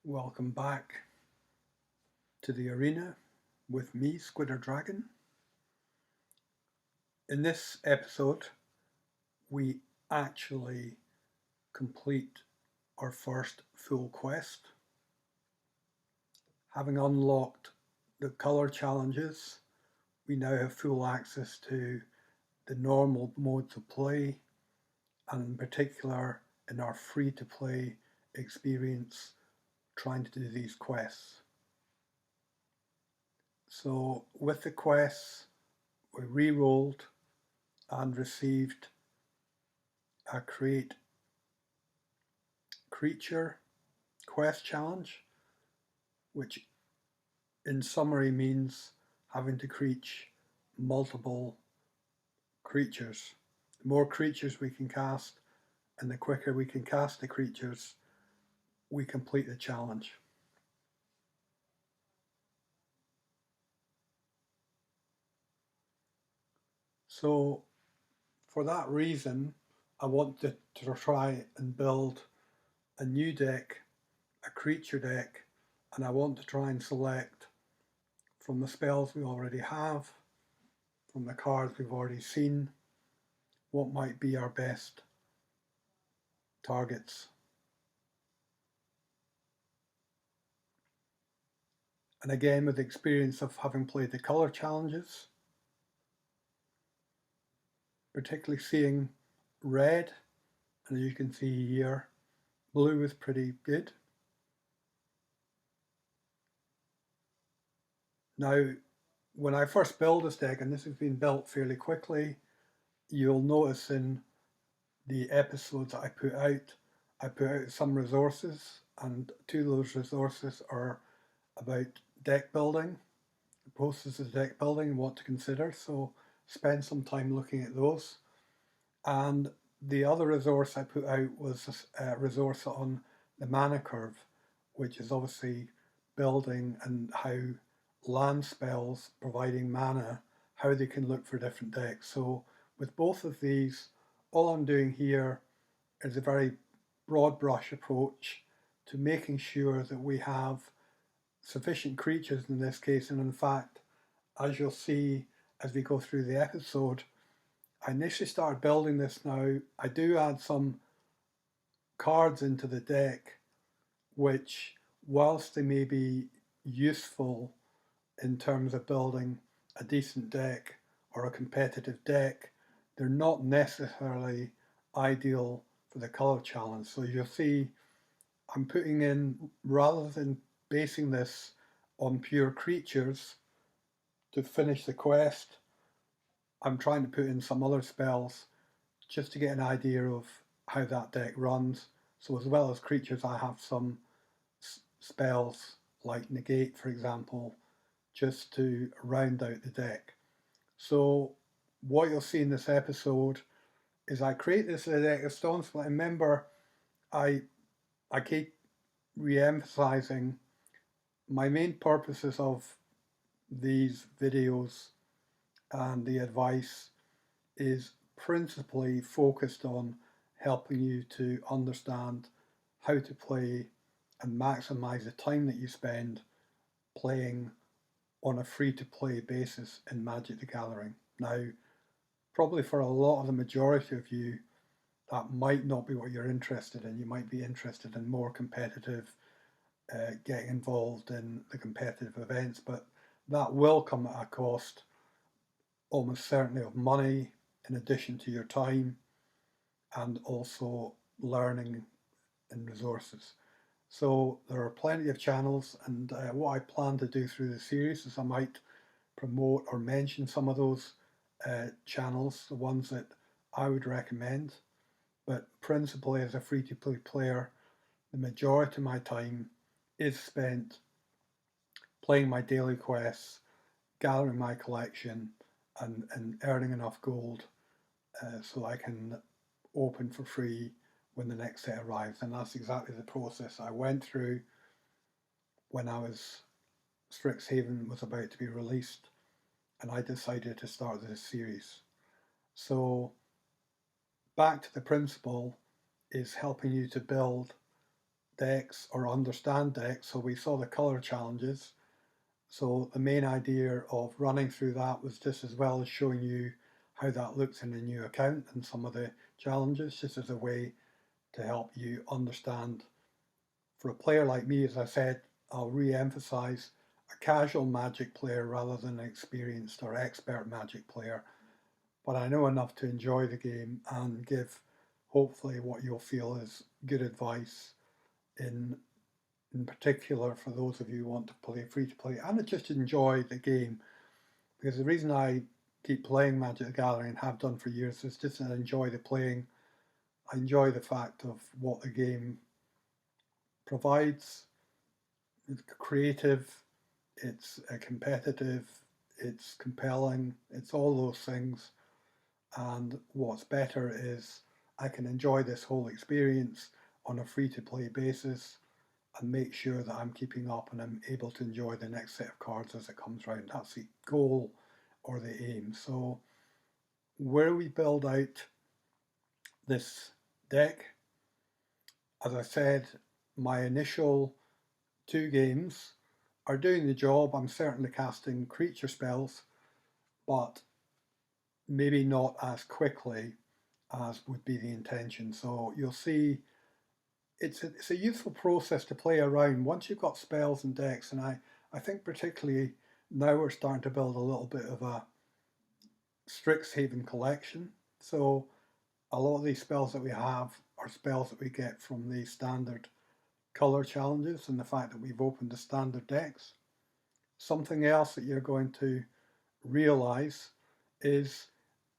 Welcome back to the arena with me, Squider Dragon. In this episode, we actually complete our first full quest. Having unlocked the colour challenges, we now have full access to the normal modes of play, and in particular in our free-to-play experience trying to do these quests. So with the quests, we re-rolled and received a create creature quest challenge, which in summary means having to create multiple creatures. The more creatures we can cast and the quicker we can cast the creatures, we complete the challenge. So for that reason, I wanted to try and build a new deck, a creature deck, and I want to try and select from the spells we already have, from the cards we've already seen, what might be our best targets. And again, with the experience of having played the colour challenges, particularly seeing red, and as you can see here, blue is pretty good. Now, when I first build this deck, and this has been built fairly quickly, you'll notice in the episodes that I put out some resources, and two of those resources are about deck building, the process of deck building and what to consider. So spend some time looking at those. And the other resource I put out was a resource on the mana curve, which is obviously building and how land spells providing mana, how they can look for different decks. So with both of these, all I'm doing here is a very broad brush approach to making sure that we have sufficient creatures in this case. And in fact, as you'll see as we go through the episode, I initially started building this now. I do add some cards into the deck, which, whilst they may be useful in terms of building a decent deck or a competitive deck, they're not necessarily ideal for the colour challenge. So you'll see I'm putting in, rather than basing this on pure creatures to finish the quest, I'm trying to put in some other spells just to get an idea of how that deck runs. So as well as creatures, I have some spells like negate, for example, just to round out the deck. So what you'll see in this episode is I create this deck of stones, but remember I keep re-emphasizing my main purposes of these videos and the advice is principally focused on helping you to understand how to play and maximize the time that you spend playing on a free-to-play basis in Magic the Gathering. Now, probably for a lot of the majority of you, that might not be what you're interested in. You might be interested in more competitive, getting involved in the competitive events, but that will come at a cost, almost certainly, of money in addition to your time and also learning and resources. So there are plenty of channels, and what I plan to do through the series is I might promote or mention some of those channels, the ones that I would recommend. But principally as a free-to-play player, the majority of my time is spent playing my daily quests, gathering my collection, and earning enough gold so I can open for free when the next set arrives. And that's exactly the process I went through when Strixhaven was about to be released, and I decided to start this series. So back to the principle is helping you to build decks or understand decks, so we saw the color challenges. So the main idea of running through that was just as well as showing you how that looks in a new account and some of the challenges, just as a way to help you understand. For a player like me, as I said, I'll re-emphasize a casual Magic player rather than an experienced or expert Magic player. But I know enough to enjoy the game and give hopefully what you'll feel is good advice in particular for those of you who want to play free to play and just enjoy the game. Because the reason I keep playing Magic the Gathering and have done for years is just that I enjoy the playing. I enjoy the fact of what the game provides. It's creative, it's competitive, it's compelling, it's all those things. And what's better is I can enjoy this whole experience on a free to play basis and make sure that I'm keeping up and I'm able to enjoy the next set of cards as it comes round. That's the goal or the aim. So where we build out this deck, as I said, my initial 2 games are doing the job. I'm certainly casting creature spells, but maybe not as quickly as would be the intention. So you'll see it's a useful process to play around once you've got spells and decks. And I think particularly now we're starting to build a little bit of a Strixhaven collection. So a lot of these spells that we have are spells that we get from the standard color challenges and the fact that we've opened the standard decks. Something else that you're going to realize is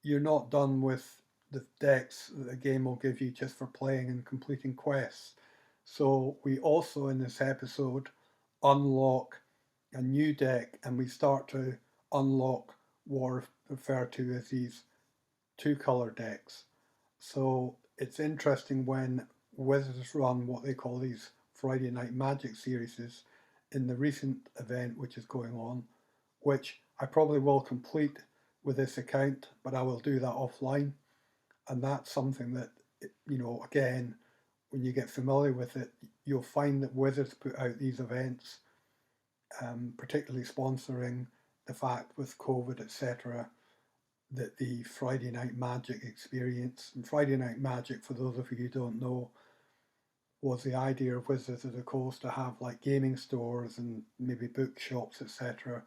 you're not done with the decks that the game will give you just for playing and completing quests. So we also in this episode unlock a new deck and we start to unlock what are referred to as these 2-color decks. So it's interesting when Wizards run what they call these Friday Night Magic series in the recent event which is going on, which I probably will complete with this account, but I will do that offline. And that's something that, again, when you get familiar with it, you'll find that Wizards put out these events, particularly sponsoring the fact with COVID, etc., that the Friday Night Magic experience, and Friday Night Magic, for those of you who don't know, was the idea of Wizards of the Coast to have like gaming stores and maybe bookshops, etc.,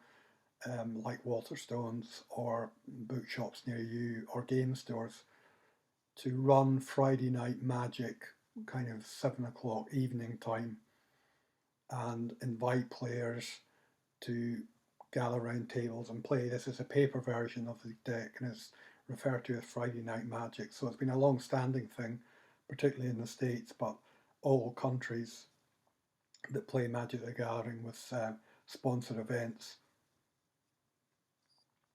like Waterstones or bookshops near you or game stores to run Friday Night Magic kind of 7 o'clock evening time and invite players to gather around tables and play. This is a paper version of the deck and is referred to as Friday Night Magic. So it's been a long-standing thing, particularly in the States, but all countries that play Magic the Gathering with sponsored events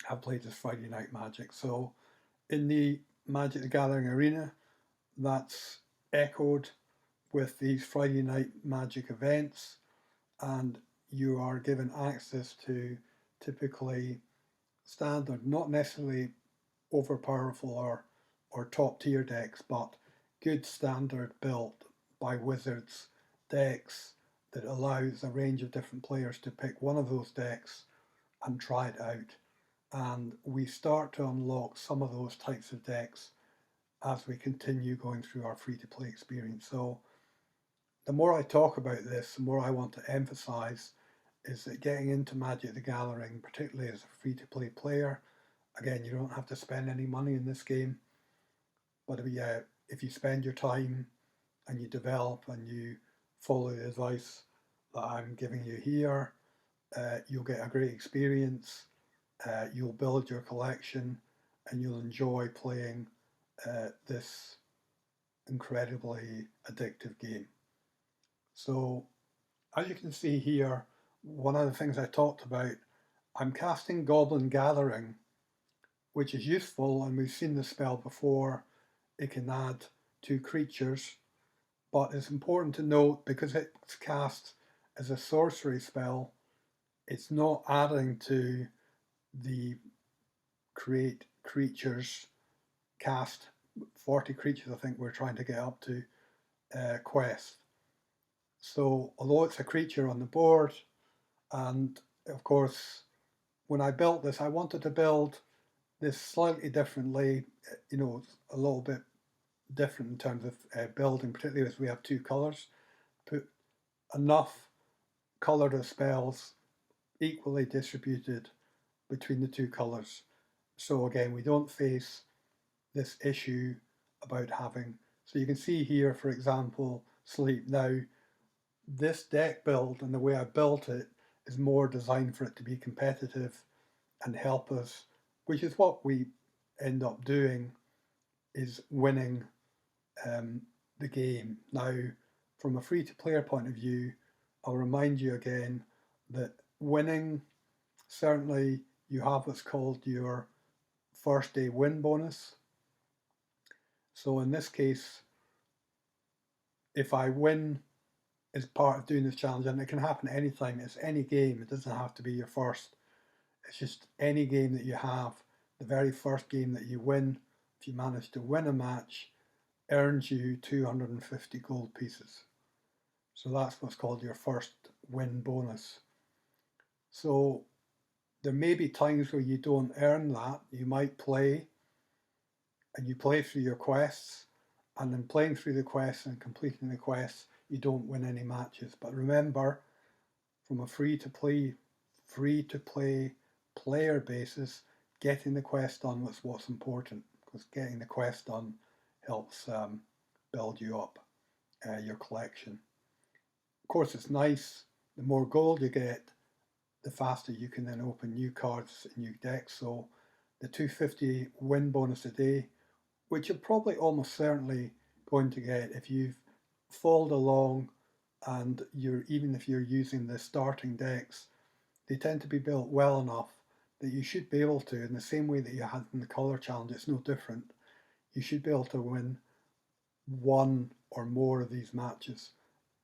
have played this Friday Night Magic. So in the Magic the Gathering arena, that's echoed with these Friday Night Magic events, and you are given access to typically standard, not necessarily overpowerful or top tier decks, but good standard built by Wizards decks that allows a range of different players to pick one of those decks and try it out. And we start to unlock some of those types of decks as we continue going through our free to play experience. So the more I talk about this, the more I want to emphasize is that getting into Magic the Gathering, particularly as a free to play player, again, you don't have to spend any money in this game, but if you spend your time and you develop and you follow the advice that I'm giving you here, you'll get a great experience, you'll build your collection, and you'll enjoy playing this incredibly addictive game. So, as you can see here, one of the things I talked about, I'm casting Goblin Gathering, which is useful, and we've seen the spell before. It can add 2 creatures, but it's important to note because it's cast as a sorcery spell, it's not adding to the create creatures cast 40 creatures, I think we're trying to get up to quest. So although it's a creature on the board, and of course, when I built this, I wanted to build this slightly differently, a little bit different in terms of building, particularly as we have two colors. Put enough colored spells equally distributed between the two colors. So again, we don't face this issue about having, so you can see here, for example, sleep. Now, this deck build and the way I built it is more designed for it to be competitive and help us, which is what we end up doing, is winning the game. Now, from a free-to-player point of view, I'll remind you again that winning, certainly you have what's called your first day win bonus. So in this case, if I win as part of doing this challenge, and it can happen anytime, it's any game, it doesn't have to be your first, it's just any game that you have, the very first game that you win, if you manage to win a match, earns you 250 gold pieces. So that's what's called your first win bonus. So there may be times where you don't earn that. You might play and you play through your quests, and in playing through the quests and completing the quests, you don't win any matches. But remember, from a free-to-play player basis, getting the quest done was what's important, because getting the quest done helps build you up your collection. Of course, it's nice, the more gold you get, the faster you can then open new cards in new decks. So the 250 win bonus a day, which you're probably almost certainly going to get if you've followed along, and even if you're using the starting decks, they tend to be built well enough that you should be able to, in the same way that you had in the color challenge, it's no different. You should be able to win one or more of these matches,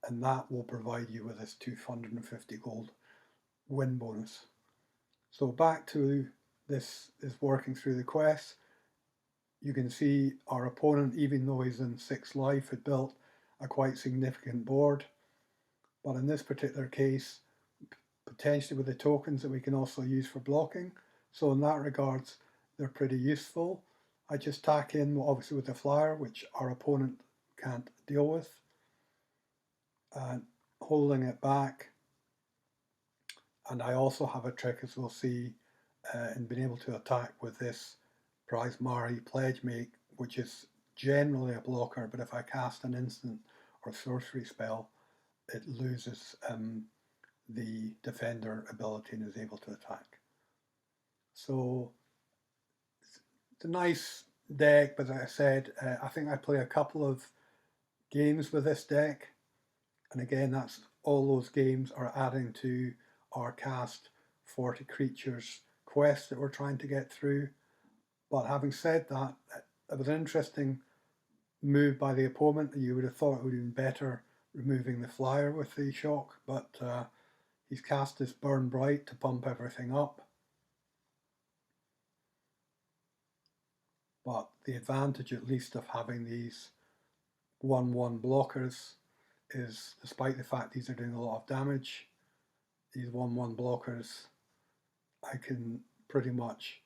and that will provide you with this 250 gold win bonus. So back to this is working through the quest. You can see our opponent, even though he's in 6 life, had built a quite significant board. But in this particular case, potentially with the tokens that we can also use for blocking. So in that regards, they're pretty useful. I just tack in, obviously, with the flyer, which our opponent can't deal with, and holding it back. And I also have a trick, as we'll see, in being able to attack with this Prize Mari Pledge Make, which is generally a blocker, but if I cast an instant or sorcery spell, it loses the defender ability and is able to attack. So it's a nice deck, but as I said, I think I play a couple of games with this deck, and again, that's all those games are adding to our cast 40 creatures quest that we're trying to get through. But having said that, it was an interesting move by the opponent. You would have thought it would have been better removing the flyer with the shock, but he's cast this Burn Bright to pump everything up. But the advantage, at least, of having these 1/1 blockers is, despite the fact these are doing a lot of damage, these 1/1 blockers, I can pretty much,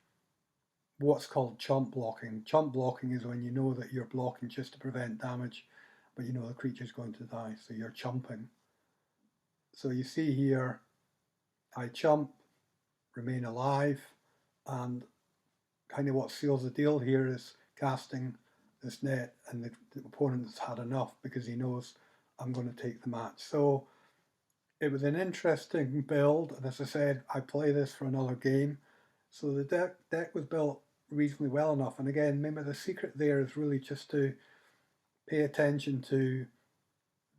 what's called chump blocking. Chump blocking is when you know that you're blocking just to prevent damage, but you know the creature's going to die, so you're chumping. So you see here, I chump, remain alive, and kind of what seals the deal here is casting this net, and the opponent's had enough because he knows I'm going to take the match. So it was an interesting build, and as I said, I play this for another game. So the deck was built reasonably well enough, and again, remember the secret there is really just to pay attention to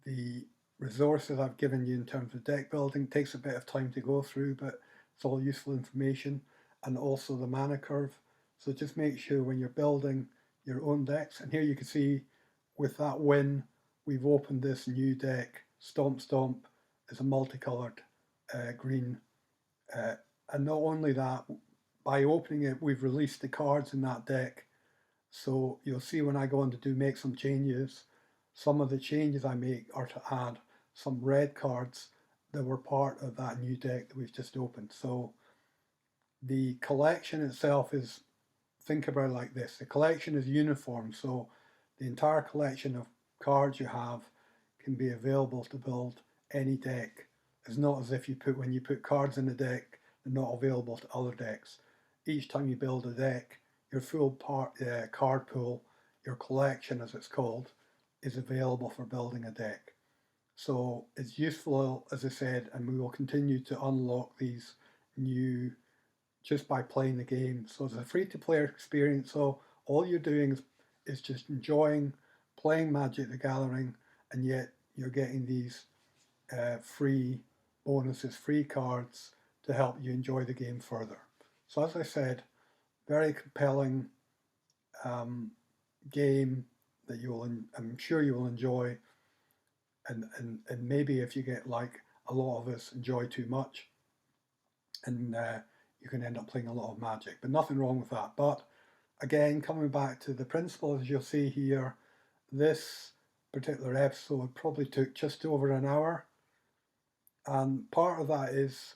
the resources I've given you in terms of deck building. It takes a bit of time to go through, but it's all useful information, and also the mana curve. So just make sure when you're building your own decks, and here you can see with that win, we've opened this new deck. Stomp Stomp is a multicolored green. And not only that, by opening it, we've released the cards in that deck. So you'll see when I go on to make some changes, some of the changes I make are to add some red cards that were part of that new deck that we've just opened. So the collection itself is, think about it like this. The collection is uniform, so the entire collection of cards you have can be available to build any deck. It's not as if when you put cards in a deck, they're not available to other decks. Each time you build a deck, your full card pool, your collection as it's called, is available for building a deck. So it's useful, as I said, and we will continue to unlock these new just by playing the game. So it's a free-to-play experience. So all you're doing is just enjoying playing Magic the Gathering, and yet you're getting these free bonuses, free cards to help you enjoy the game further. So as I said, very compelling game that I'm sure you will enjoy, and maybe if you get like a lot of us enjoy too much, and you can end up playing a lot of Magic, but nothing wrong with that. But again, coming back to the principle, as you'll see here, this particular episode probably took just over an hour, and part of that is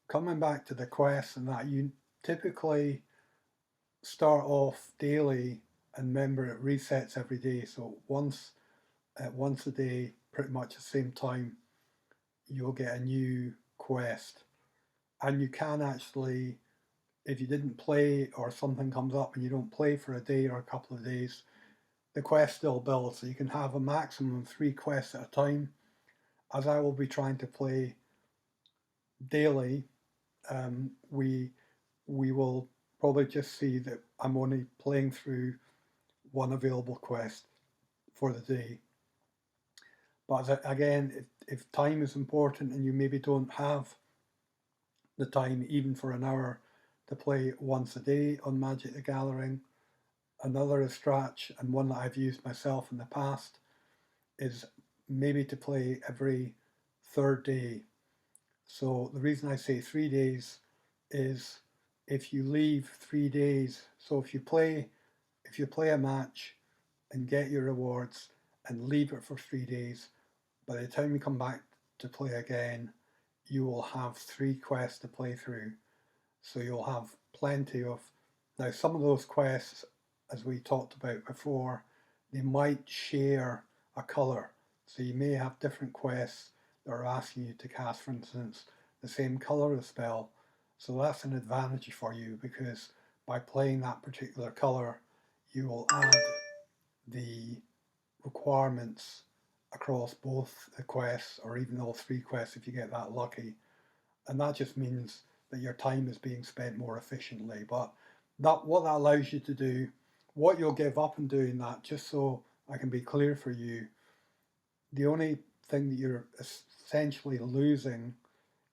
coming back to the quests, and that you typically start off daily, and remember it resets every day. So once a day, pretty much the same time, you'll get a new quest, and you can actually, if you didn't play or something comes up and you don't play for a day or a couple of days, the quest still builds. So you can have a maximum of 3 quests at a time. As I will be trying to play daily, we will probably just see that I'm only playing through one available quest for the day. But again, if time is important and you maybe don't have the time even for an hour to play once a day on Magic the Gathering, another stretch, and one that I've used myself in the past, is maybe to play every third day. So the reason I say 3 days is if you leave 3 days, so if you play a match and get your rewards and leave it for 3 days, by the time you come back to play again, you will have 3 quests to play through. So you'll have plenty of, now some of those quests, as we talked about before, they might share a colour. So you may have different quests that are asking you to cast, for instance, the same colour of spell. So that's an advantage for you, because by playing that particular colour, you will add the requirements across both the quests, or even all 3 quests if you get that lucky. And that just means that your time is being spent more efficiently. But what that allows you to do, what you'll give up in doing that, just so I can be clear for you, the only thing that you're essentially losing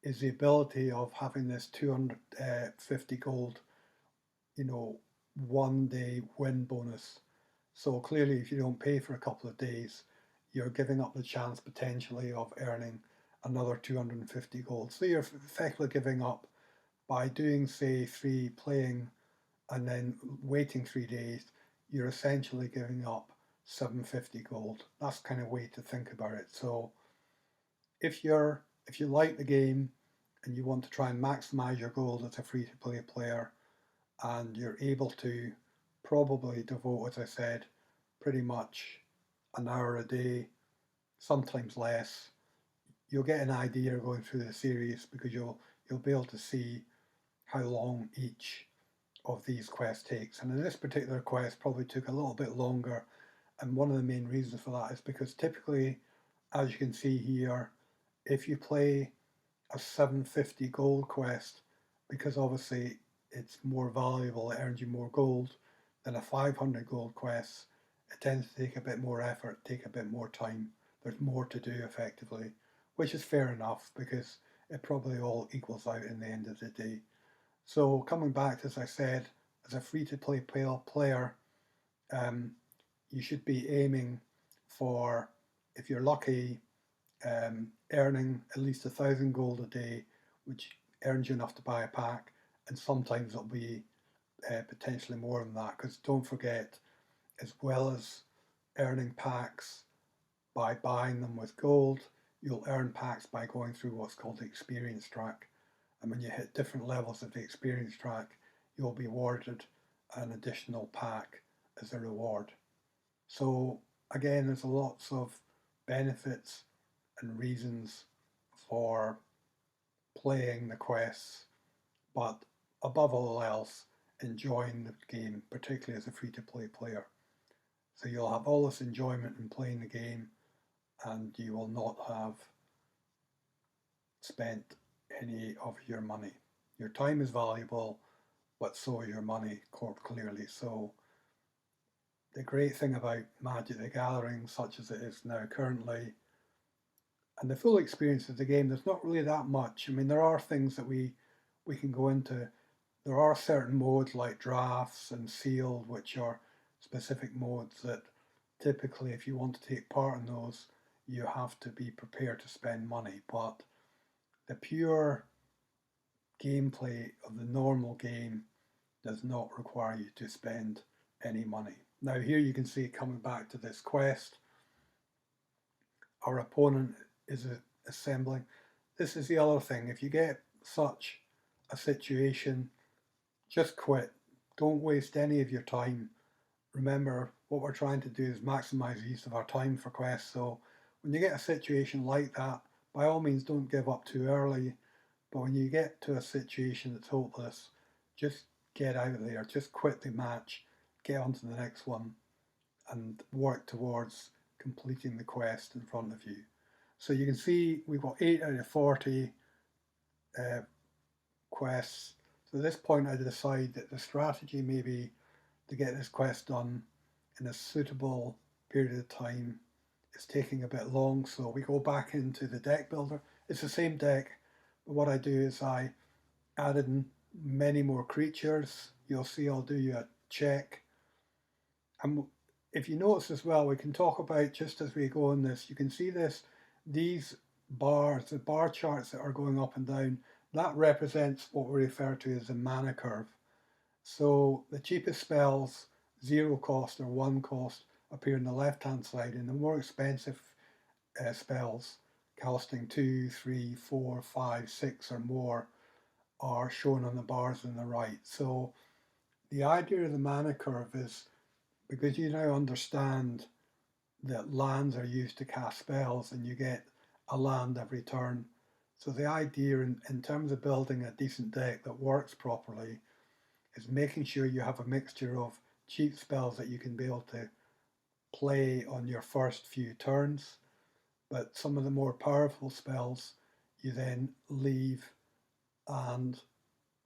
is the ability of having this 250 gold, 1 day win bonus. So clearly, if you don't pay for a couple of days, you're giving up the chance potentially of earning another 250 gold. So you're effectively giving up, by doing, say, 3 playing and then waiting 3 days, you're essentially giving up 750 gold. That's the kind of way to think about it. So if you like the game and you want to try and maximize your gold as a free-to-play player, and you're able to probably devote, as I said, pretty much an hour a day, sometimes less, you'll get an idea going through the series, because you'll be able to see how long each of these quests takes. And in this particular quest probably took a little bit longer, and one of the main reasons for that is because typically, as you can see here, if you play a 750 gold quest, because obviously it's more valuable, it earns you more gold than a 500 gold quest, it tends to take a bit more effort, take a bit more time. There's more to do effectively, which is fair enough, because it probably all equals out in the end of the day. So coming back, as I said, as a free-to-play player, you should be aiming for, if you're lucky, earning at least 1,000 gold a day, which earns you enough to buy a pack, and sometimes it'll be potentially more than that, because don't forget, as well as earning packs by buying them with gold, you'll earn packs by going through what's called the experience track. And when you hit different levels of the experience track, you'll be awarded an additional pack as a reward. So again, there's lots of benefits and reasons for playing the quests, but above all else, enjoying the game, particularly as a free-to-play player. So you'll have all this enjoyment in playing the game, and you will not have spent any of your money. Your time is valuable, but so is your money, clearly. So the great thing about Magic the Gathering, such as it is now currently, and the full experience of the game, there's not really that much. I mean, there are things that we can go into. There are certain modes like drafts and sealed, which are specific modes that typically, if you want to take part in those, you have to be prepared to spend money. But the pure gameplay of the normal game does not require you to spend any money. Now here you can see, coming back to this quest, our opponent is assembling. This is the other thing. If you get such a situation, just quit. Don't waste any of your time. Remember, what we're trying to do is maximize the use of our time for quests. So when you get a situation like that, by all means don't give up too early. But when you get to a situation that's hopeless, just get out of there. Just quit the match, get on to the next one, and work towards completing the quest in front of you. So you can see we've got 8 out of 40 quests. So at this point I decide that the strategy may be to get this quest done in a suitable period of time. It's taking a bit long, so we go back into the deck builder. It's the same deck, but what I do is I add in many more creatures. You'll see I'll do you a check. And if you notice as well, we can talk about, just as we go on this, you can see these bars, the bar charts that are going up and down, that represents what we refer to as the mana curve. So the cheapest spells, 0 cost or 1 cost, appear on the left-hand side, and the more expensive spells, costing 2, 3, 4, 5, 6 or more, are shown on the bars on the right. So the idea of the mana curve is, because you now understand that lands are used to cast spells and you get a land every turn. So the idea in terms of building a decent deck that works properly is making sure you have a mixture of cheap spells that you can be able to play on your first few turns, but some of the more powerful spells you then leave and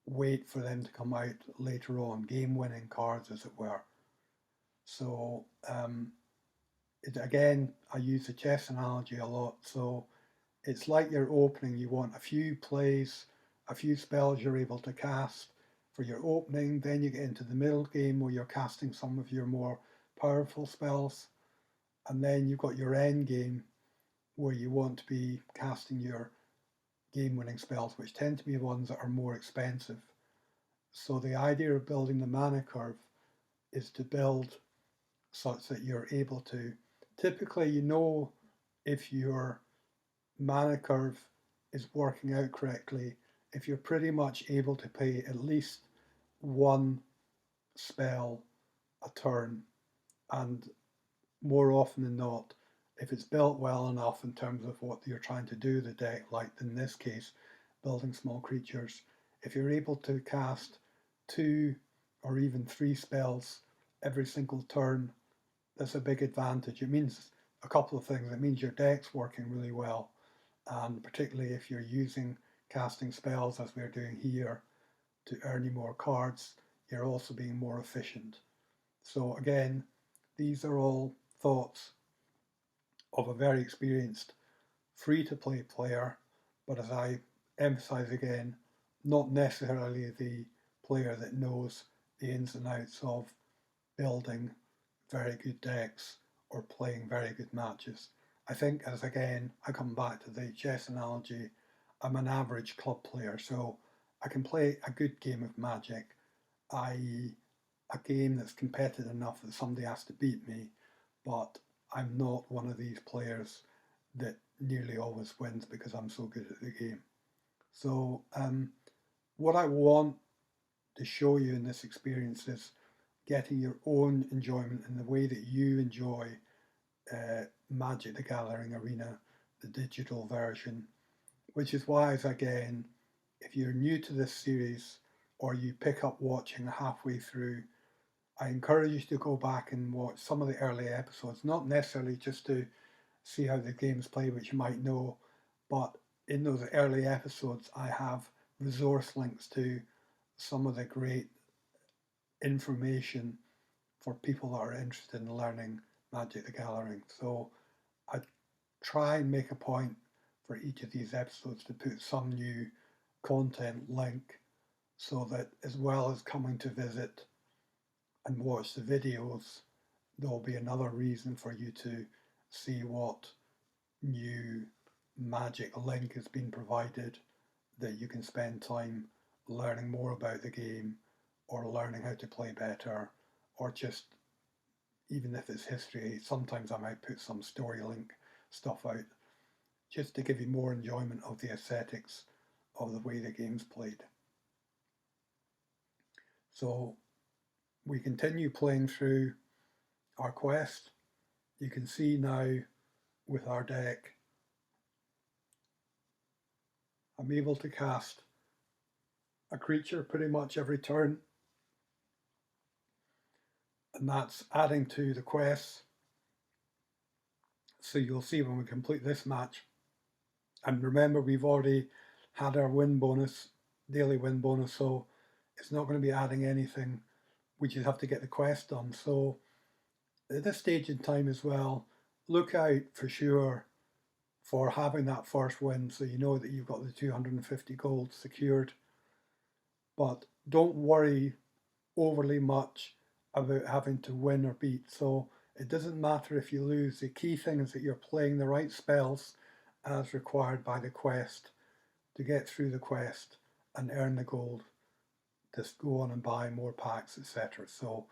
wait for them to come out later on, game-winning cards as it were. So again, I use the chess analogy a lot. So it's like your opening. You want a few plays, a few spells you're able to cast for your opening. Then you get into the middle game where you're casting some of your more powerful spells. And then you've got your end game where you want to be casting your game-winning spells, which tend to be ones that are more expensive. So the idea of building the mana curve is to build such that you're able to, typically you know if your mana curve is working out correctly if you're pretty much able to pay at least one spell a turn, and more often than not, if it's built well enough in terms of what you're trying to do the deck, like in this case building small creatures, if you're able to cast 2 or even 3 spells every single turn, that's a big advantage. It means a couple of things. It means your deck's working really well, and particularly if you're using casting spells as we're doing here to earn you more cards, you're also being more efficient. So again, these are all thoughts of a very experienced free-to-play player, but as I emphasize again, not necessarily the player that knows the ins and outs of building very good decks or playing very good matches. I think, as again, I come back to the chess analogy, I'm an average club player, so I can play a good game of Magic, i.e. a game that's competitive enough that somebody has to beat me, but I'm not one of these players that nearly always wins because I'm so good at the game. So what I want to show you in this experience is getting your own enjoyment in the way that you enjoy Magic the Gathering Arena, the digital version, which is why, as again, if you're new to this series or you pick up watching halfway through, I encourage you to go back and watch some of the early episodes, not necessarily just to see how the games play, which you might know, but in those early episodes, I have resource links to some of the great information for people that are interested in learning Magic the Gathering. So I try and make a point for each of these episodes to put some new content link so that as well as coming to visit and watch the videos, there'll be another reason for you to see what new magic link has been provided that you can spend time learning more about the game or learning how to play better or just even if it's history, sometimes I might put some story link stuff out just to give you more enjoyment of the aesthetics of the way the game's played. So we continue playing through our quest. You can see now with our deck, I'm able to cast a creature pretty much every turn, and that's adding to the quest. So you'll see when we complete this match. And remember, we've already had our win bonus, daily win bonus, so it's not going to be adding anything. We just have to get the quest done. So at this stage in time as well, look out for sure for having that first win so you know that you've got the 250 gold secured. But don't worry overly much about having to win or beat. So it doesn't matter if you lose. The key thing is that you're playing the right spells as required by the quest to get through the quest and earn the gold to go on and buy more packs, etc. So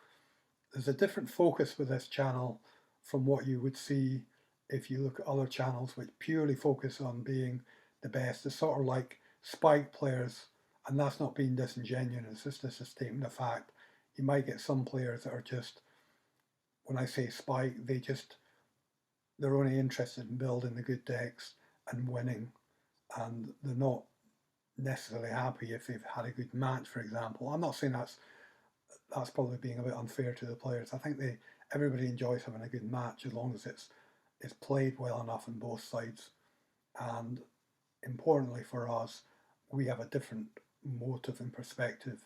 there's a different focus with this channel from what you would see if you look at other channels which purely focus on being the best. It's sort of like spike players, and that's not being disingenuous, it's just a statement of fact. You might get some players that are just, when I say spike, they're only interested in building the good decks and winning, and they're not necessarily happy if they've had a good match, for example. I'm not saying that's probably being a bit unfair to the players. I think everybody enjoys having a good match as long as it's played well enough on both sides. And importantly for us, we have a different motive and perspective,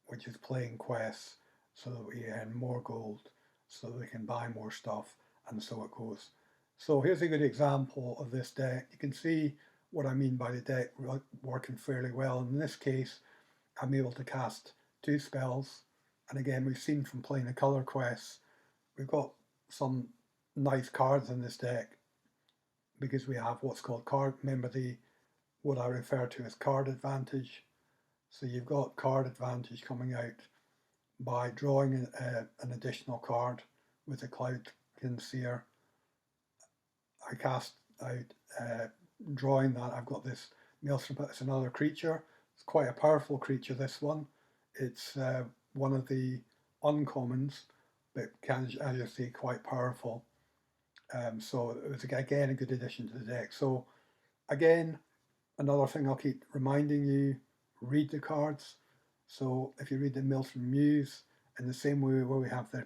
which is playing quests so that we earn more gold, so that we can buy more stuff, and so it goes. So here's a good example of this deck. You can see what I mean by the deck working fairly well. In this case, I'm able to cast 2 spells. And again, we've seen from playing the color quests, we've got some nice cards in this deck because we have what's called card. Remember what I refer to as card advantage. So you've got card advantage coming out by drawing an additional card with a Cloudkin Seer. I cast out drawing that. I've got this Maelstrom, it's another creature. It's quite a powerful creature, this one. It's one of the uncommons, but can, as you see, quite powerful. So it was again a good addition to the deck. So again, another thing I'll keep reminding you, read the cards. So if you read the Maelstrom Muse, in the same way where we have the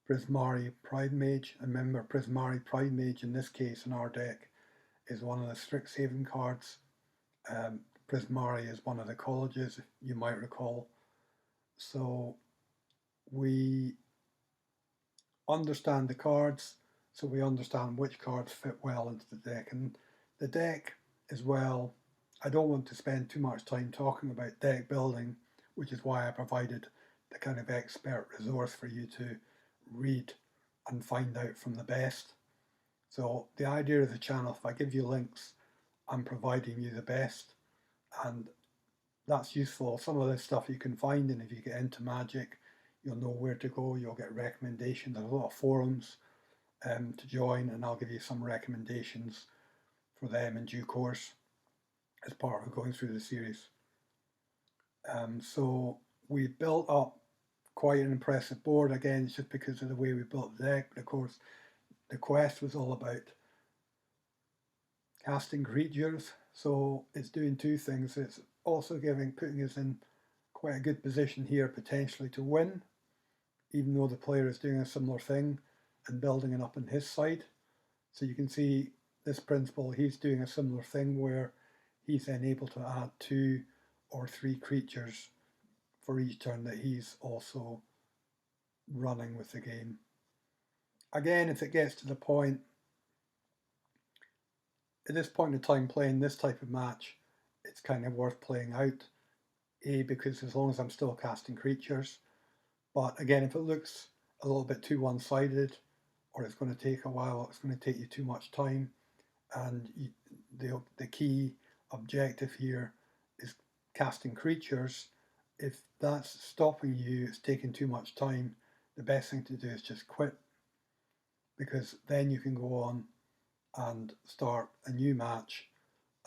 Prismari Pride Mage, and remember Prismari Pride Mage in this case in our deck is one of the Strixhaven cards. Prismari is one of the colleges, you might recall. So we understand the cards, so we understand which cards fit well into the deck. And the deck as well, I don't want to spend too much time talking about deck building, which is why I provided the kind of expert resource for you to read and find out from the best. So the idea of the channel, if I give you links, I'm providing you the best, and that's useful. Some of this stuff you can find, and if you get into Magic, you'll know where to go, you'll get recommendations. There's a lot of forums to join, and I'll give you some recommendations for them in due course as part of going through the series. So we built up quite an impressive board. Again, it's just because of the way we built the deck, but of course the quest was all about casting creatures, so it's doing two things. It's also putting us in quite a good position here potentially to win, even though the player is doing a similar thing and building it up on his side. So you can see this principle, he's doing a similar thing where he's then able to add 2 or 3 creatures for each turn that he's also running with the game. Again, if it gets to the point, at this point in time playing this type of match, it's kind of worth playing out. Because as long as I'm still casting creatures. But again, if it looks a little bit too one-sided, or it's going to take a while, it's going to take you too much time, and the key objective here is casting creatures. If that's stopping you, it's taking too much time, the best thing to do is just quit, because then you can go on and start a new match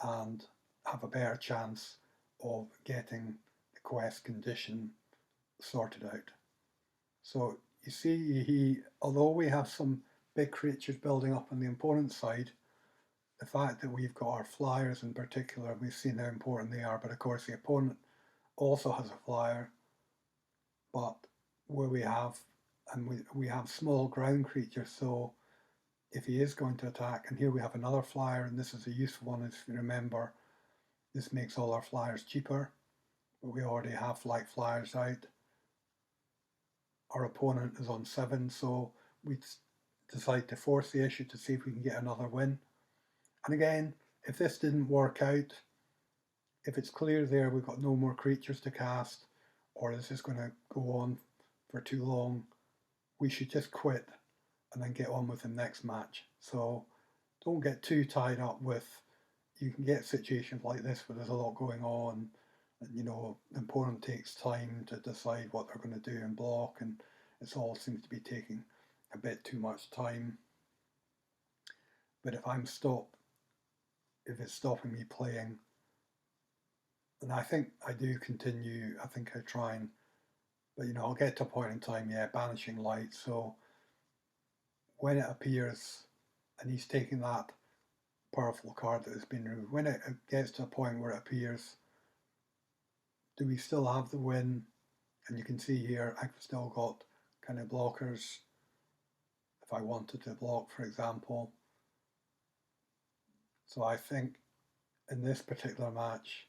and have a better chance of getting the quest condition sorted out. So you see, although we have some big creatures building up on the opponent's side, the fact that we've got our flyers in particular, we've seen how important they are, but of course the opponent also has a flyer, but where we have, and we have small ground creatures, so if he is going to attack, and here we have another flyer, and this is a useful one, if you remember, this makes all our flyers cheaper, but we already have like flyers out. Our opponent is on 7, so we decide to force the issue to see if we can get another win. And again, if this didn't work out, if it's clear there we've got no more creatures to cast, or this is going to go on for too long, we should just quit and then get on with the next match. So don't get too tied up with, you can get situations like this where there's a lot going on, and the opponent takes time to decide what they're going to do and block, and it all seems to be taking a bit too much time. But if it's stopping me playing, and I think I do continue, I think I try and, but I'll get to a point in time, banishing light, so when it appears, and he's taking that powerful card that has been removed, when it gets to a point where it appears, do we still have the win? And you can see here, I've still got kind of blockers if I wanted to block, for example. So I think in this particular match,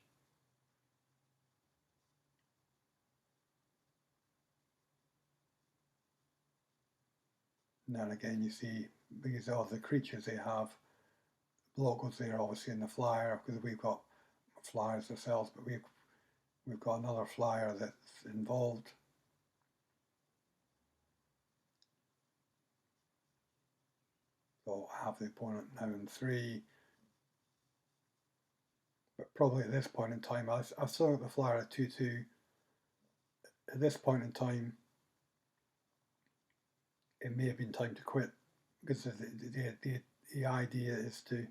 and then again you see, because of the creatures they have, block goes there obviously in the flyer, because we've got flyers ourselves, but we've got another flyer that's involved. So I have the opponent now in 3. But probably at this point in time, I've still got the flyer at 2-2. At this point in time, it may have been time to quit, because the idea is to,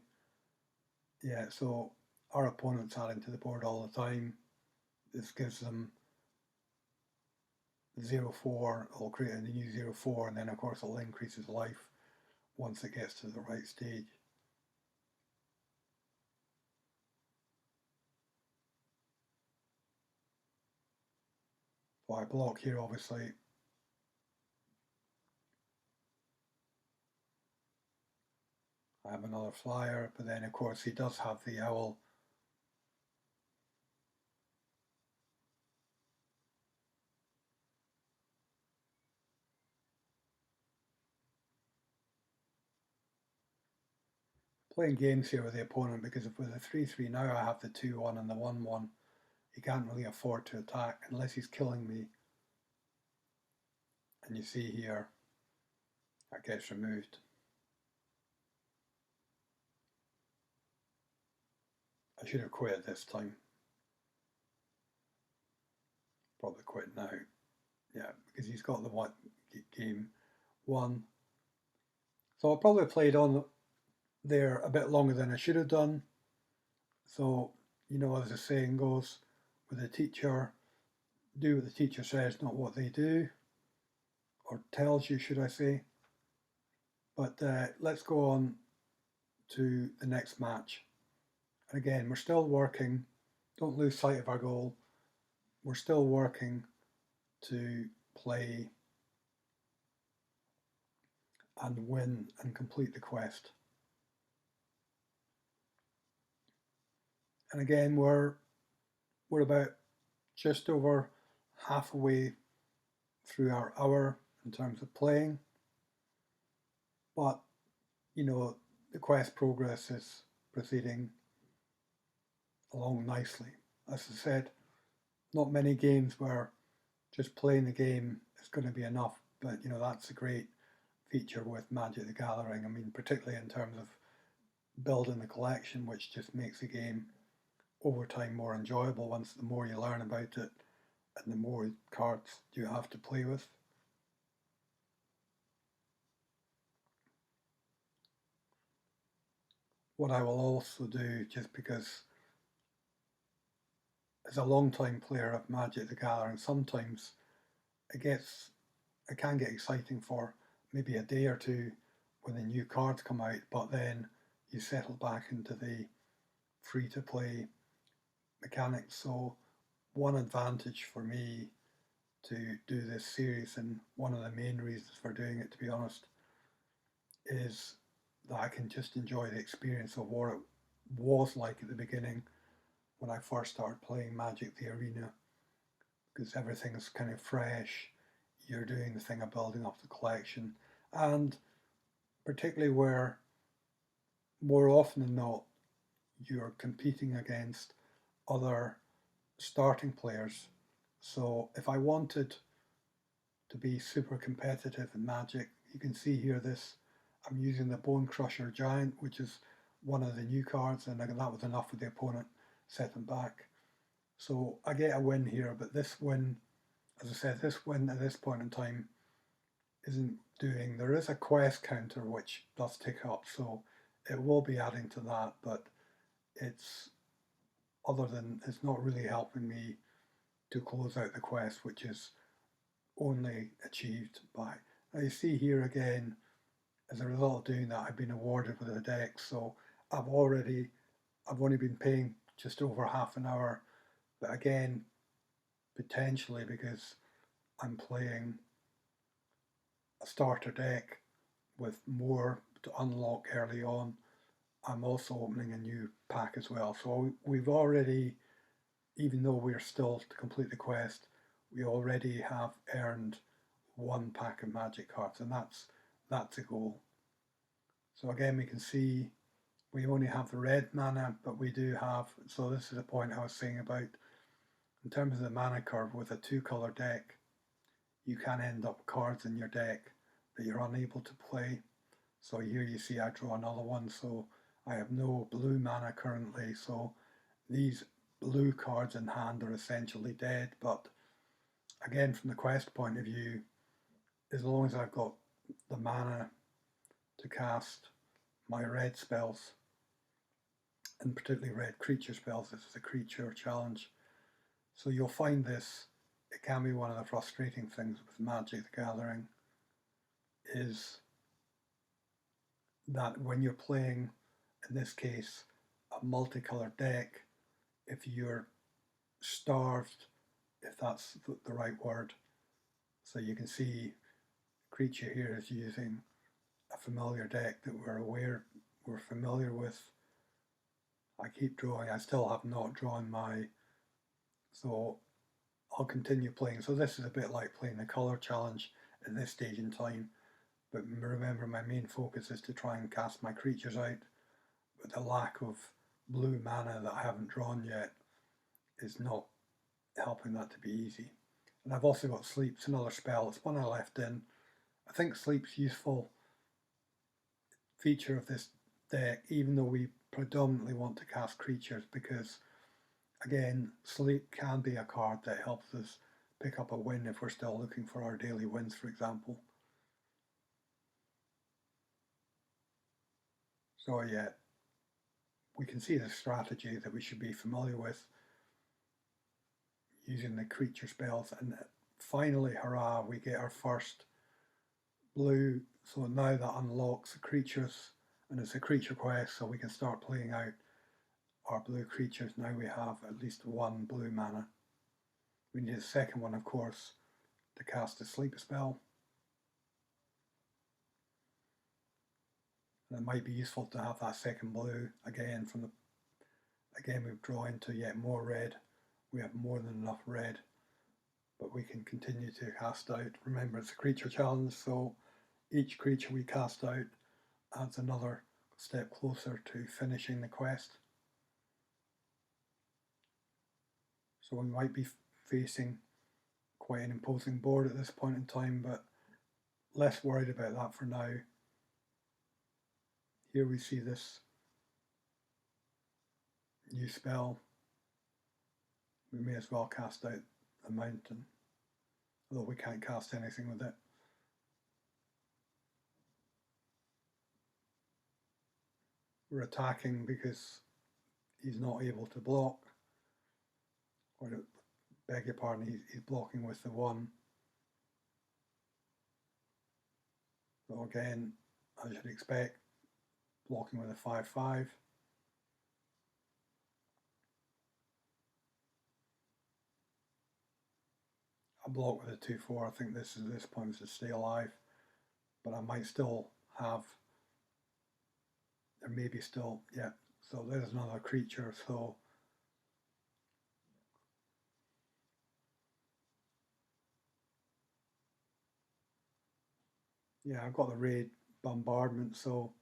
so our opponent's adding to the board all the time. This gives them 0-4, it'll create a new 0-4, and then of course it'll increase his life once it gets to the right stage. So I block here obviously. I have another flyer, but then of course he does have the owl. Playing games here with the opponent, because if with the 3-3 now I have the 2-1 and the 1-1, he can't really afford to attack unless he's killing me. And you see here, that gets removed. I should have quit this time. Probably quit now. Yeah, because he's got the game 1. So I probably played on there a bit longer than I should have done. So, you know, as the saying goes, with a teacher, do what the teacher says, not what they do, or tells you, should I say. But let's go on to the next match. And again, we're still working. Don't lose sight of our goal. We're still working to play and win and complete the quest. And again, we're about just over halfway through our hour in terms of playing. But, you know, the quest progress is proceeding along nicely. As I said, not many games where just playing the game is going to be enough, but, you know, that's a great feature with Magic the Gathering. I mean, particularly in terms of building the collection, which just makes the game over time more enjoyable once the more you learn about it and the more cards you have to play with. What I will also do, just because as a long time player of Magic the Gathering, sometimes it can get exciting for maybe a day or two when the new cards come out, but then you settle back into the free to play mechanics. So one advantage for me to do this series, and one of the main reasons for doing it, to be honest, is that I can just enjoy the experience of what it was like at the beginning when I first started playing Magic the Arena, because everything's kind of fresh. You're doing the thing of building up the collection, and particularly where more often than not you're competing against other starting players. So if I wanted to be super competitive in Magic, you can see here this, I'm using the Bonecrusher Giant, which is one of the new cards, and that was enough with the opponent setting back. So I get a win here, but this win, as I said, this win at this point in time isn't doing, there is a quest counter which does tick up, so it will be adding to that, but it's it's not really helping me to close out the quest, which is only achieved by, now you see here again, as a result of doing that, I've been awarded with a deck, so I've only been paying just over half an hour, but again, potentially because I'm playing a starter deck with more to unlock early on, I'm also opening a new pack as well. So we've already, even though we're still to complete the quest, we already have earned one pack of magic cards, and that's a goal. So again, we can see we only have the red mana, but we do have, so this is a point I was saying about, in terms of the mana curve, with a two-color deck, you can end up cards in your deck that you're unable to play. So here you see I draw another one, so I have no blue mana currently, so these blue cards in hand are essentially dead, but again, from the quest point of view, as long as I've got the mana to cast my red spells, and particularly red creature spells, this is a creature challenge, so you'll find this, it can be one of the frustrating things with Magic the Gathering, is that when you're playing, in this case, a multicolored deck, if you're starved, if that's the right word, so you can see creature here is using a familiar deck that we're familiar with. I keep drawing, I still have not drawn my, so I'll continue playing. So this is a bit like playing the color challenge at this stage in time, but remember my main focus is to try and cast my creatures out, but the lack of blue mana that I haven't drawn yet is not helping that to be easy. And I've also got Sleep's another spell, it's one I left in. I think Sleep's useful feature of this deck, even though we predominantly want to cast creatures, because again, Sleep can be a card that helps us pick up a win if we're still looking for our daily wins, for example. So yeah, we can see the strategy that we should be familiar with using the creature spells, and finally, hurrah, we get our first blue. So now that unlocks the creatures, and it's a creature quest, so we can start playing out our blue creatures. Now we have at least one blue mana. We need a second one, of course, to cast a sleep spell. And it might be useful to have that second blue again from the. Again, we've drawn into yet more red. We have more than enough red, but we can continue to cast out. Remember, it's a creature challenge, so each creature we cast out adds another step closer to finishing the quest. So we might be facing quite an imposing board at this point in time, but less worried about that for now. Here we see this new spell. We may as well cast out the mountain, although we can't cast anything with it. We're attacking because he's not able to block, or beg your pardon, he's blocking with the 1. So again, I should expect blocking with a 5/5. I block with a 2/4. I think this point is to stay alive, but I might still have. There may be still, yeah. So there's another creature. So yeah, I've got the raid bombardment. So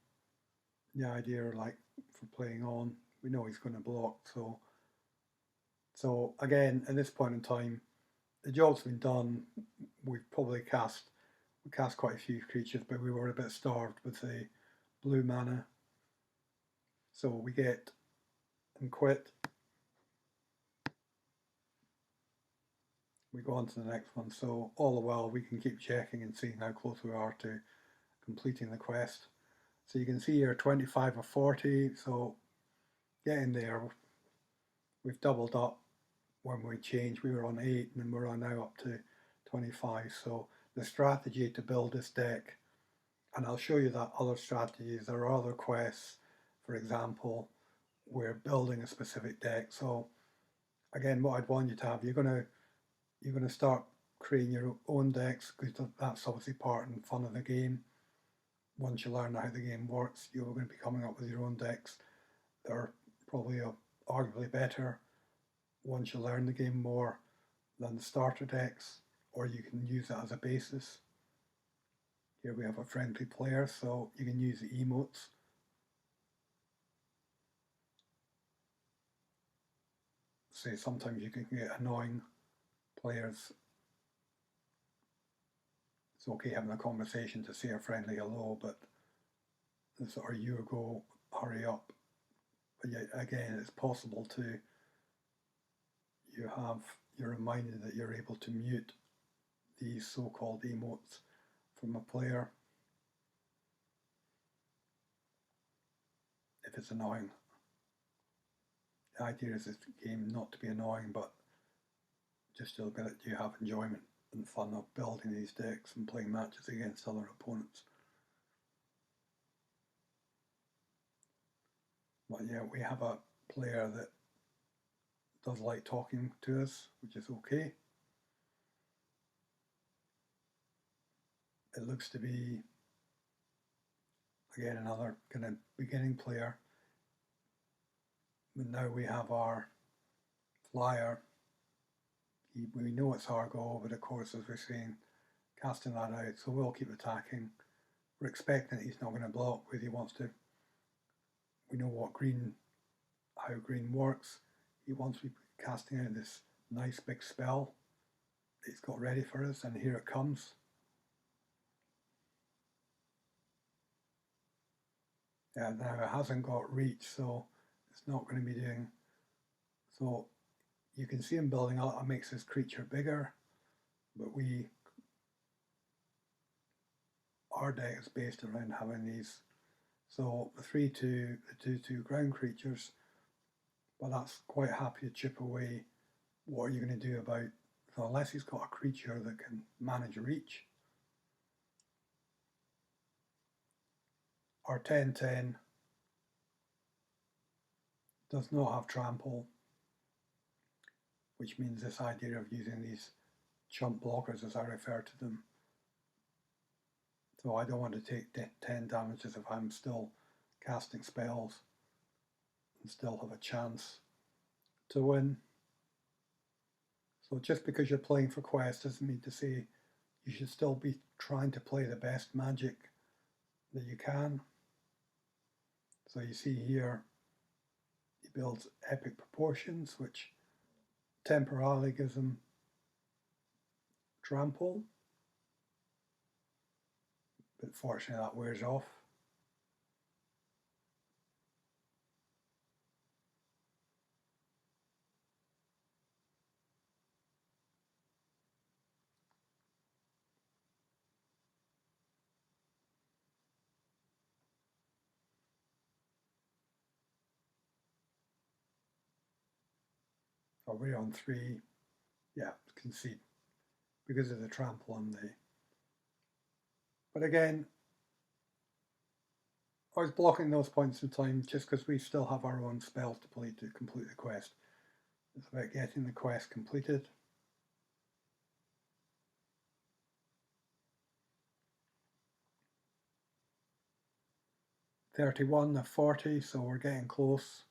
the idea, like for playing on, we know he's going to block. So again, at this point in time, the job's been done. We've probably cast quite a few creatures, but we were a bit starved with the blue mana. So we get and quit. We go on to the next one. So all the while we can keep checking and seeing how close we are to completing the quest. So you can see here 25 or 40. So getting there. We've doubled up when we changed. We were on 8 and then we're on now up to 25. So the strategy to build this deck, and I'll show you that other strategies. There are other quests. For example, we're building a specific deck. So again, what I'd want you to have, you're gonna start creating your own decks, because that's obviously part and fun of the game. Once you learn how the game works, you're going to be coming up with your own decks that are probably arguably better once you learn the game more than the starter decks, or you can use that as a basis. Here we have a friendly player, so you can use the emotes. Say sometimes you can get annoying players. It's okay having a conversation to say a friendly hello, but this or you go, hurry up. But yet again, it's possible to, you're reminded that you're able to mute these so-called emotes from a player if it's annoying. The idea is this game not to be annoying, but just to get it, you have enjoyment and fun of building these decks and playing matches against other opponents. But yeah, we have a player that does like talking to us, which is okay. It looks to be, again, another kind of beginning player. But now we have our flyer. We know it's our goal, but of course, as we're saying, casting that out, so we'll keep attacking. We're expecting that he's not going to block where he wants to. We know how green works. He wants to be casting out this nice big spell that he's got ready for us, and here it comes. Yeah, now it hasn't got reach, so it's not going to be doing. So you can see him building up. It makes his creature bigger, but our deck is based around having these So the 3/2, the 2/2 ground creatures, well, that's quite happy to chip away. What are you going to do about, so unless he's got a creature that can manage reach, our 10/10 does not have trample, which means this idea of using these chump blockers, as I refer to them. So I don't want to take 10 damages if I'm still casting spells and still have a chance to win. So just because you're playing for quests doesn't mean to say you should still be trying to play the best Magic that you can. So you see here, he builds Epic Proportions, which temporarily gives him trample, but fortunately that wears off. So we're on 3, yeah, concede because of the trample on the. But again, I was blocking those points in time just because we still have our own spells to play to complete the quest. It's about getting the quest completed. $31 of 40, so we're getting close.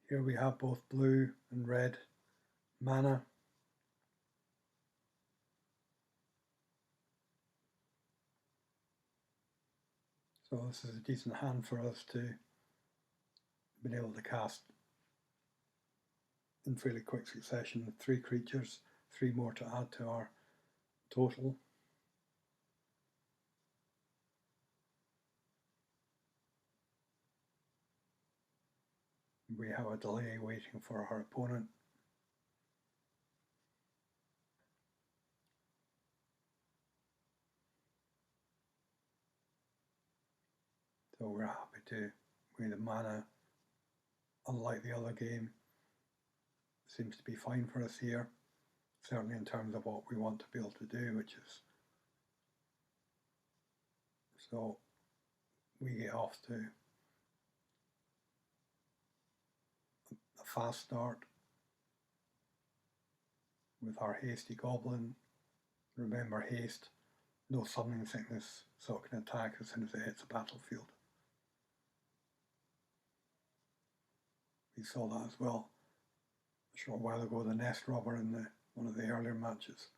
Here we have both blue and red mana. So this is a decent hand for us to be able to cast in fairly quick succession with 3 creatures, 3 more to add to our total. We have a delay waiting for our opponent. So we're happy to win the mana. Unlike the other game, seems to be fine for us here, certainly in terms of what we want to be able to do, which is, so we get off to a fast start with our hasty goblin. Remember, haste, no summoning sickness, so it can attack as soon as it hits the battlefield. We saw that as well a short while ago, the nest robber in one of the earlier matches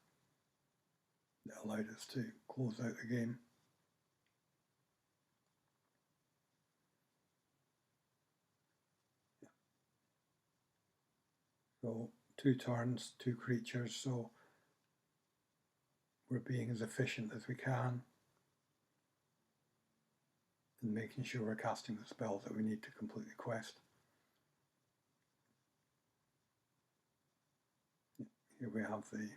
that allowed us to close out the game. So 2 turns, 2 creatures, so we're being as efficient as we can and making sure we're casting the spells that we need to complete the quest. Here we have the,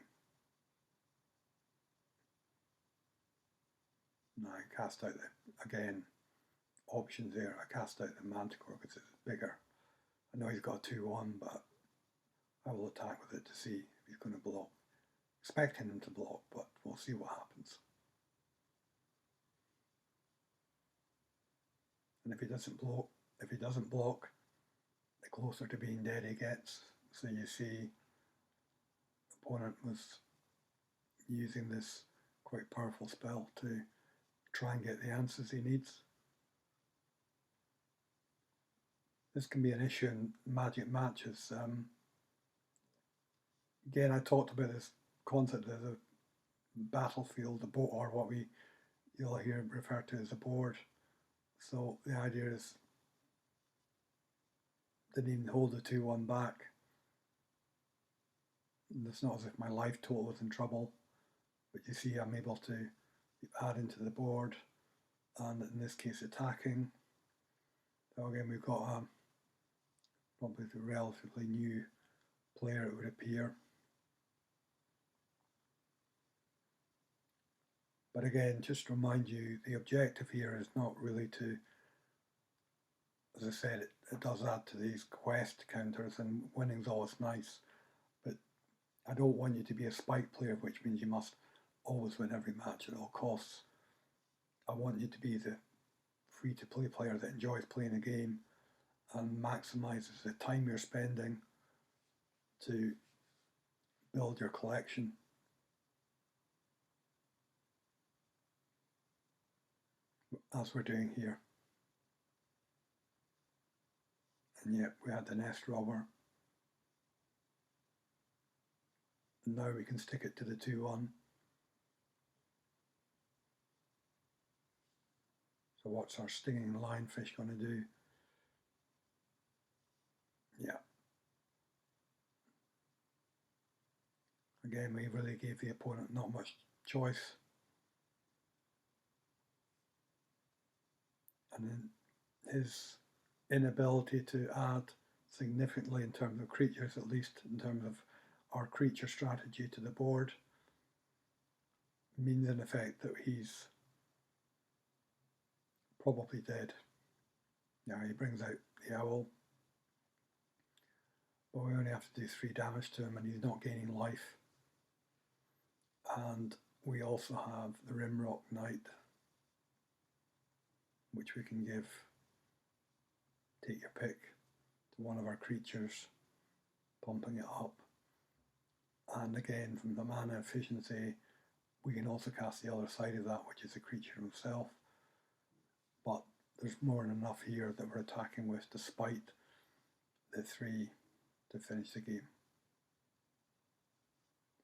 now I cast out the, again, options there. I cast out the Manticore because it's bigger. I know he's got 2/1, but I will attack with it to see if he's going to block. Expecting him to block, but we'll see what happens. And if he doesn't block, the closer to being dead he gets. So you see, opponent was using this quite powerful spell to try and get the answers he needs. This can be an issue in Magic matches. Again, I talked about this concept of the battlefield, the board, or what you'll hear referred to as a board. So the idea is didn't even hold the 2-1 back. And it's not as if my life total was in trouble, but you see I'm able to add into the board, and in this case attacking. So again, we've got probably the relatively new player, it would appear. But again, just to remind you, the objective here is not really to, as I said, it does add to these quest counters, and winning's always nice, but I don't want you to be a spike player, which means you must always win every match at all costs. I want you to be the free-to-play player that enjoys playing a game and maximizes the time you're spending to build your collection. As we're doing here. And yet we had the nest robber. And now we can stick it to the 2-1. So what's our stinging lionfish going to do? Yeah. Again, we really gave the opponent not much choice. And then his inability to add significantly in terms of creatures, at least in terms of our creature strategy to the board, means in effect that he's probably dead. Now he brings out the owl, but we only have to do 3 damage to him and he's not gaining life. And we also have the Rimrock Knight, which we can give, take your pick, to one of our creatures, pumping it up. And again, from the mana efficiency, we can also cast the other side of that, which is the creature himself. But there's more than enough here that we're attacking with, despite the 3 to finish the game.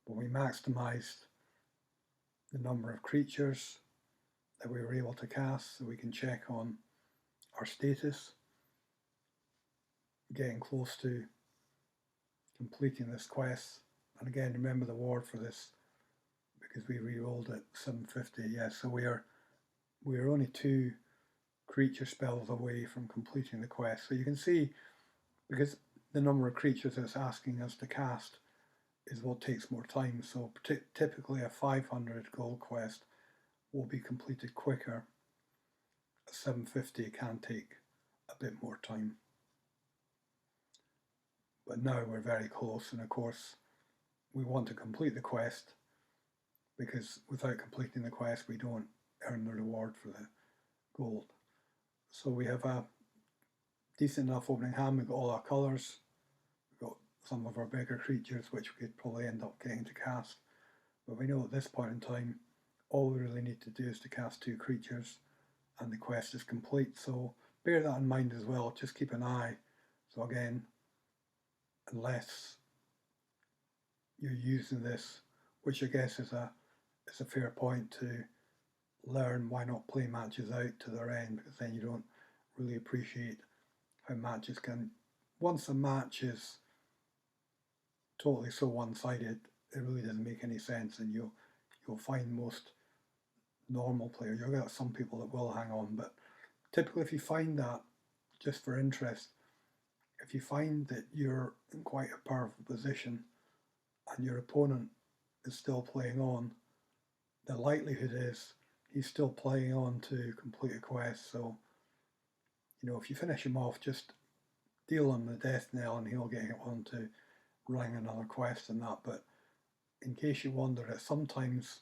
But we maximised the number of creatures that we were able to cast, so we can check on our status, getting close to completing this quest. And again, remember the ward for this, because we re-rolled at 750. Yeah, so we are only 2 creature spells away from completing the quest. So you can see, because the number of creatures it's asking us to cast is what takes more time. So typically a 500 gold quest will be completed quicker. A 750 can take a bit more time. But now we're very close, and of course we want to complete the quest, because without completing the quest we don't earn the reward for the gold. So we have a decent enough opening hand. We've got all our colours, we've got some of our bigger creatures which we could probably end up getting to cast, but we know at this point in time all we really need to do is to cast 2 creatures and the quest is complete. So bear that in mind as well, just keep an eye. So again, unless you're using this, which I guess is a fair point, to learn why not play matches out to their end, because then you don't really appreciate how matches can, once a match is totally so one-sided, it really doesn't make any sense, and you'll find most normal players, you'll get some people that will hang on, but typically if you find that, just for interest, if you find that you're in quite a powerful position and your opponent is still playing on, the likelihood is he's still playing on to complete a quest. So, you know, if you finish him off, just deal him the death knell and he'll get on to running another quest and that. But in case you wonder, that sometimes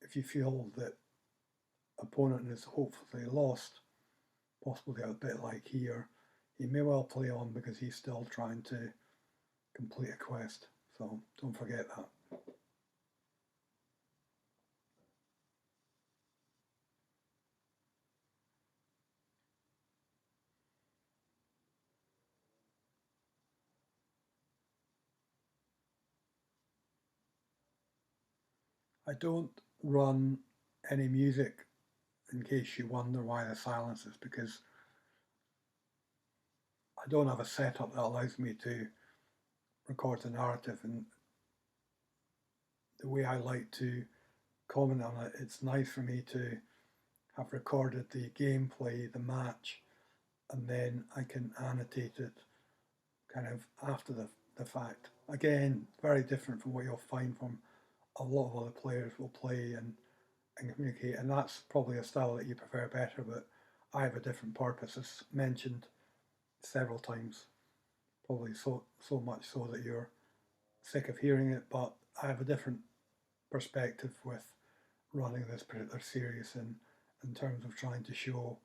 if you feel that opponent is hopefully lost, possibly a bit like here, he may well play on because he's still trying to complete a quest. So don't forget that. I don't run any music, in case you wonder why the silence is, because I don't have a setup that allows me to record the narrative, and the way I like to comment on it, it's nice for me to have recorded the gameplay, the match, and then I can annotate it kind of after the fact. Again, very different from what you'll find from a lot of other players will play and communicate, and that's probably a style that you prefer better, but I have a different purpose, as mentioned several times, probably so much so that you're sick of hearing it, but I have a different perspective with running this particular series in terms of trying to show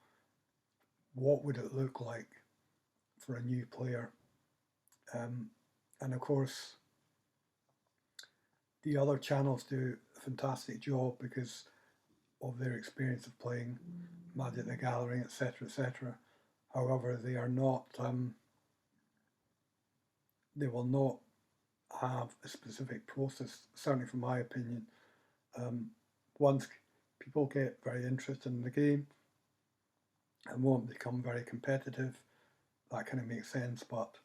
what would it look like for a new player. And of course, the other channels do a fantastic job because of their experience of playing Magic the Gathering, etc., etc. However, they are not. They will not have a specific process. Certainly, from my opinion, once people get very interested in the game and won't become very competitive, that kind of makes sense. But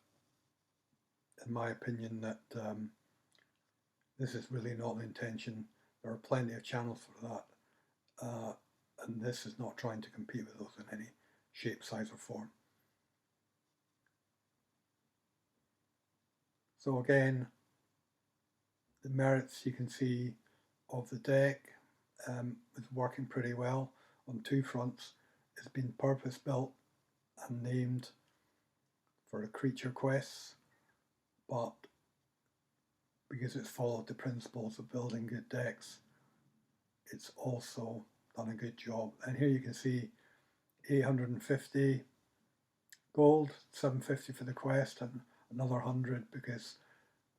in my opinion, that this is really not the intention. There are plenty of channels for that, and this is not trying to compete with those in any shape, size, or form. So again, the merits you can see of the deck is working pretty well on two fronts. It's been purpose built and named for the creature quests, but because it's followed the principles of building good decks, it's also done a good job. And here you can see 850 gold, 750 for the quest, and another 100 because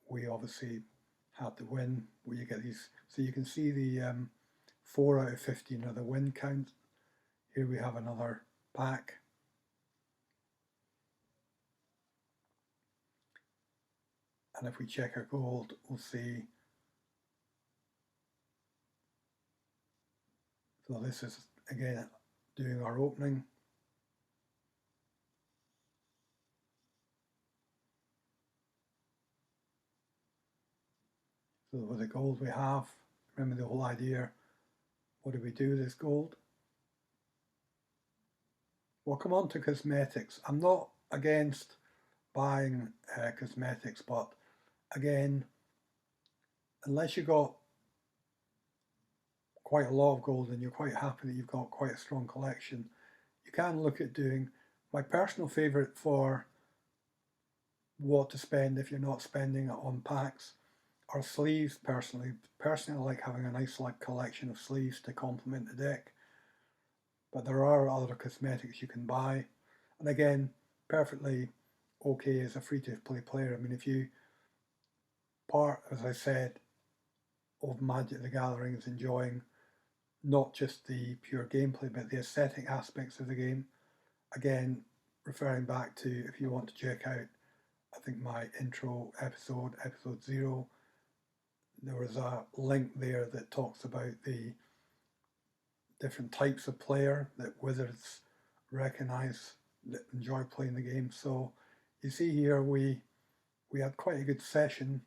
we obviously had the win where you get these. So you can see the 4 out of 15 are the win count. Here we have another pack. And if we check our gold, we'll see. So this is, again, doing our opening. So with the gold we have, remember the whole idea, what do we do with this gold? We'll come on to cosmetics. I'm not against buying cosmetics, but again, unless you've got quite a lot of gold and you're quite happy that you've got quite a strong collection, you can look at doing, my personal favourite for what to spend if you're not spending it on packs are sleeves. Personally I like having a nice like collection of sleeves to complement the deck, but there are other cosmetics you can buy, and again, perfectly okay as a free-to-play player. I mean, if you part, as I said, of Magic the Gathering is enjoying not just the pure gameplay but the aesthetic aspects of the game, again, referring back to, if you want to check out, I think my intro episode 0, there was a link there that talks about the different types of player that wizards recognize that enjoy playing the game. So you see here we had quite a good session,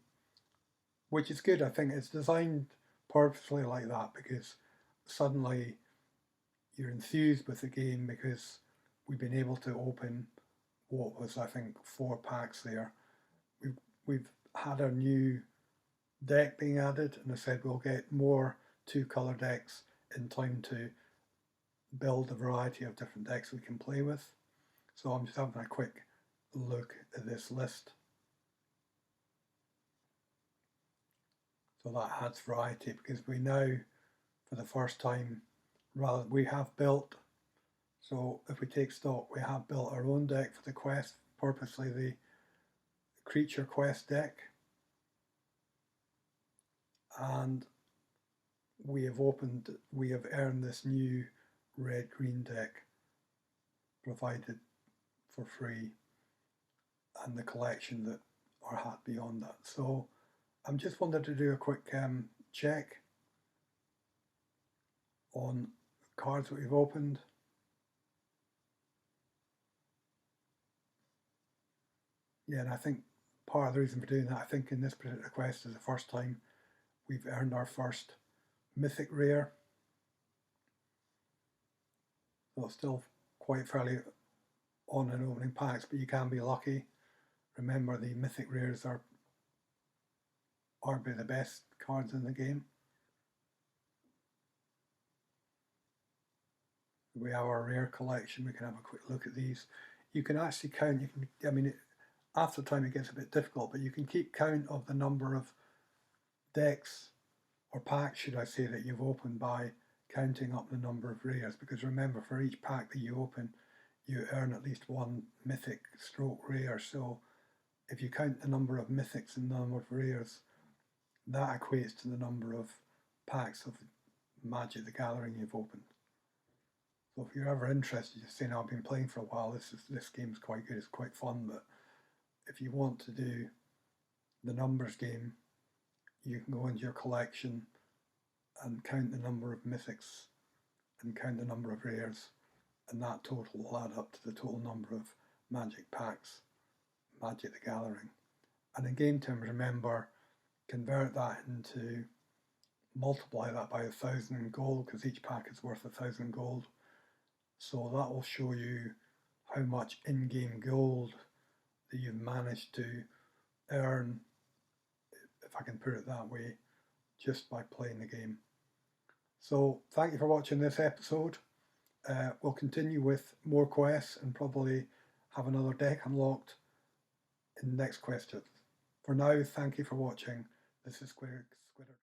which is good. I think it's designed purposely like that because suddenly you're enthused with the game because we've been able to open what was, I think, 4 packs there. We've had our new deck being added, and I said we'll get more 2-color decks in time to build a variety of different decks we can play with. So I'm just having a quick look at this list. So that adds variety because we now, for the first time, rather we have built, so if we take stock, we have built our own deck for the quest, purposely the creature quest deck, and we have earned this new red-green deck provided for free, and the collection that are had beyond that. So I'm just wanted to do a quick check on cards that we've opened. Yeah, and I think part of the reason for doing that, I think in this particular quest is the first time we've earned our first mythic rare. So it's still quite fairly on in opening packs, but you can be lucky. Remember, the mythic rares are arguably the best cards in the game. We have our rare collection. We can have a quick look at these. You can actually count. You can. I mean, after time it gets a bit difficult, but you can keep count of the number of decks or packs, should I say, that you've opened by counting up the number of rares. Because remember, for each pack that you open, you earn at least one mythic stroke rare. So if you count the number of mythics and the number of rares, that equates to the number of packs of Magic the Gathering you've opened. So if you're ever interested, just saying, I've been playing for a while, this game's quite good, it's quite fun, but if you want to do the numbers game, you can go into your collection and count the number of mythics and count the number of rares, and that total will add up to the total number of Magic packs, Magic the Gathering. And in game terms, remember, convert that into, multiply that by 1,000 gold, because each pack is worth 1,000 gold. So that will show you how much in-game gold that you've managed to earn, if I can put it that way, just by playing the game. So thank you for watching this episode. We'll continue with more quests and probably have another deck unlocked in the next question. For now, thank you for watching. This is Squider.